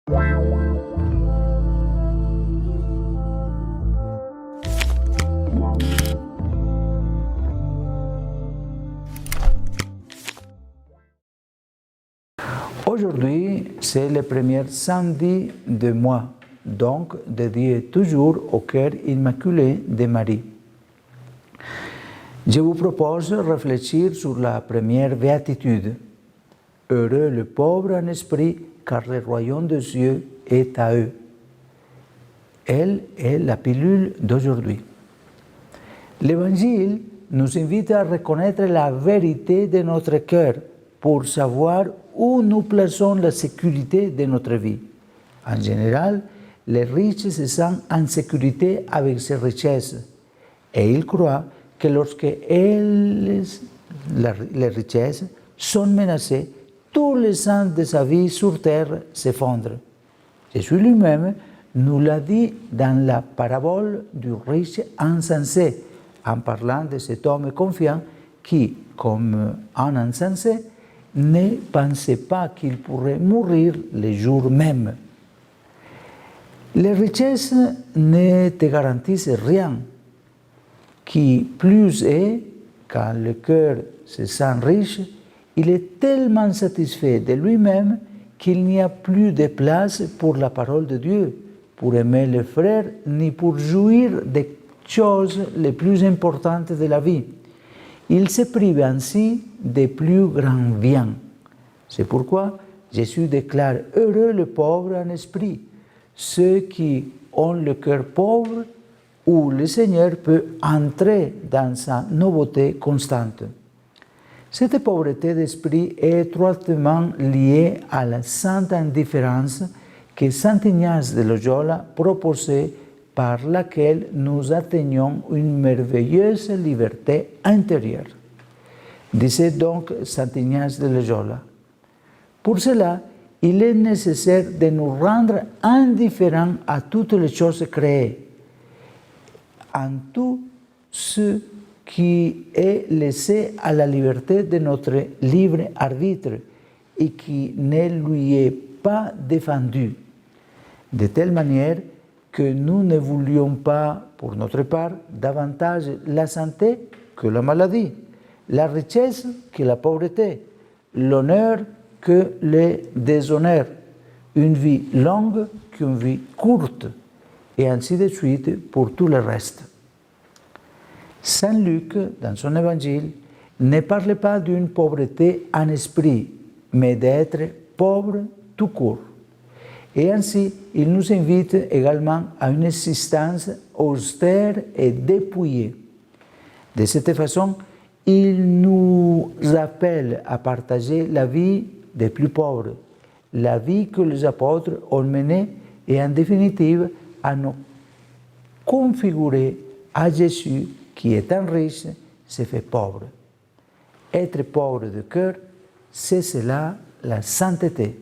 Aujourd'hui, c'est le premier samedi du mois, donc dédié toujours au cœur immaculé de Marie. Je vous propose de réfléchir sur la première béatitude. Heureux le pauvre en esprit, car le royaume des cieux est à eux. Elle est la pilule d'aujourd'hui. L'Évangile nous invite à reconnaître la vérité de notre cœur pour savoir où nous plaçons la sécurité de notre vie. En général, les riches se sentent en sécurité avec ces richesses et ils croient que lorsque les richesses sont menacées, tous les sens de sa vie sur terre s'effondrent. Jésus lui-même nous l'a dit dans la parabole du riche insensé, en parlant de cet homme confiant qui, comme un insensé, ne pensait pas qu'il pourrait mourir le jour même. Les richesses ne te garantissent rien. Qui plus est, quand le cœur se sent riche, il est tellement satisfait de lui-même qu'il n'y a plus de place pour la parole de Dieu, pour aimer les frères, ni pour jouir des choses les plus importantes de la vie. Il se prive ainsi des plus grands biens. C'est pourquoi Jésus déclare « Heureux le pauvre en esprit », ceux qui ont le cœur pauvre, où le Seigneur peut entrer dans sa nouveauté constante. Cette pauvreté d'esprit est étroitement liée à la sainte indifférence que saint Ignace de Loyola proposait, par laquelle nous atteignons une merveilleuse liberté intérieure. Disait donc saint Ignace de Loyola. Pour cela, il est nécessaire de nous rendre indifférents à toutes les choses créées, en tout ce qui est laissé à la liberté de notre libre arbitre et qui ne lui est pas défendu, de telle manière que nous ne voulions pas, pour notre part, davantage la santé que la maladie, la richesse que la pauvreté, l'honneur que le déshonneur, une vie longue qu'une vie courte, et ainsi de suite pour tout le reste. Saint Luc, dans son évangile, ne parle pas d'une pauvreté en esprit, mais d'être pauvre tout court. Et ainsi, il nous invite également à une existence austère et dépouillée. De cette façon, il nous appelle à partager la vie des plus pauvres, la vie que les apôtres ont menée et en définitive à nous configurer à Jésus qui, étant riche, se fait pauvre. Être pauvre de cœur, c'est cela la sainteté.